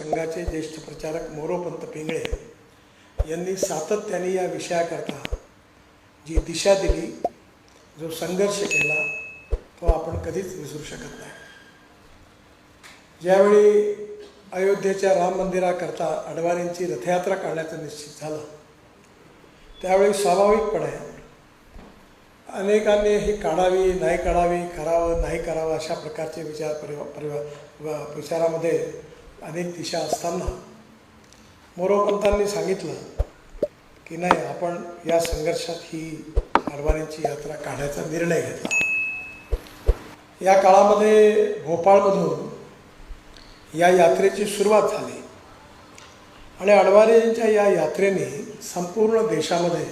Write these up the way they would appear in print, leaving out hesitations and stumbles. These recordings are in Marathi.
संघाचे ज्येष्ठ प्रचारक मोरोपंत पिंगळे यांनी सातत्याने या विषयाकरता जी दिशा दिली, जो संघर्ष केला, तो आपण कधीच विसरू शकत नाही. ज्यावेळी अयोध्येच्या राम मंदिराकरता अडवाणींची रथयात्रा काढण्याचं निश्चित झालं, त्यावेळी स्वाभाविकपणे अनेकांनी ही काढावी नाही काढावी, करावं नाही करावं अशा प्रकारचे विचारामध्ये अनेक दिशा असताना मोरोपंतांनी सांगितलं की नाही, आपण या संघर्षात ही अडवाणींची यात्रा काढायचा निर्णय घेतला. या काळामध्ये भोपाळमधून या यात्रेची सुरुवात झाली आणि अडवाणींच्या या यात्रेने संपूर्ण देशामध्ये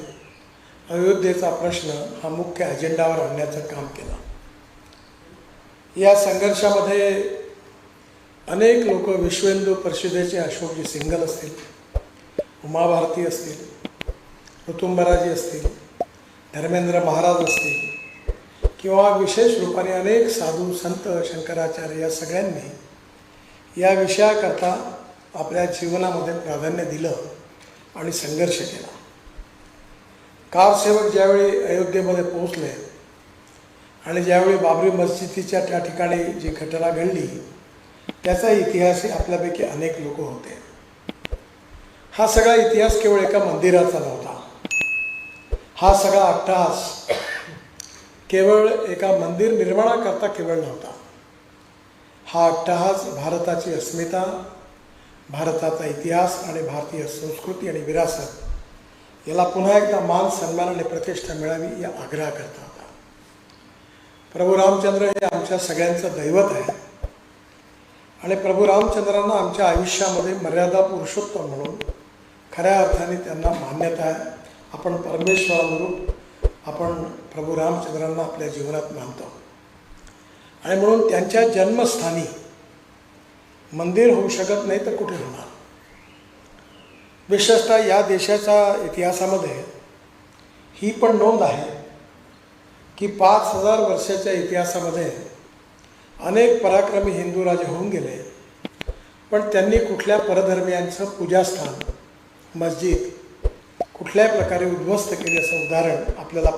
अयोध्येचा प्रश्न हा मुख्य अजेंडावर आणण्याचं काम केलं. या संघर्षामध्ये अनेक लोक, विश्व हिंदू परिषदेचे अशोकजी सिंघल असतील, उमा भारती असतील, ऋतुंबराजी असतील, धर्मेंद्र महाराज असतील किंवा विशेष रूपाने अनेक साधू संत, शंकराचार्य या सगळ्यांनी या विषयाकरता आपल्या जीवनामध्ये प्राधान्य दिलं आणि संघर्ष केला. कारसेवक ज्यावेळी अयोध्येमध्ये पोहोचले आणि ज्यावेळी बाबरी मस्जिदीच्या त्या ठिकाणी जी घटना घडली त्याचा इतिहासही आपल्यापैकी अनेक लोक होते. हा सगळा इतिहास केवळ एका मंदिराचा नव्हता. हा सगळा अट्टहास केवळ एका मंदिर निर्माणाकरता केवळ नव्हता. हा अट्टहास भारताची अस्मिता, भारताचा इतिहास आणि भारतीय संस्कृती आणि विरासत याला पुन्हा एकदा मान, सन्मान आणि प्रतिष्ठा मिळावी या आग्रहाकरता होता. प्रभू रामचंद्र हे आमच्या सगळ्यांचं दैवत आहे आणि प्रभू रामचंद्रांना आमच्या आयुष्यामध्ये मर्यादा पुरुषोत्तम म्हणून खऱ्या अर्थाने त्यांना मान्यता आहे. आपण परमेश्वरानुरूप आपण प्रभू रामचंद्रांना आपल्या जीवनात मानतो आणि म्हणून त्यांच्या जन्मस्थानी मंदिर होऊ शकत नाही तर कुठे होणार. विशेषतः या देशाच्या इतिहासामध्ये ही पण नोंद आहे की 5000 वर्षाच्या इतिहासामध्ये अनेक पराक्रमी हिंदू राजे होऊन गेले, पण त्यांनी कुठल्या परधर्मियांचं पूजास्थान, मस्जिद कुठल्याही प्रकारे उद्ध्वस्त केले असं उदाहरण आपल्याला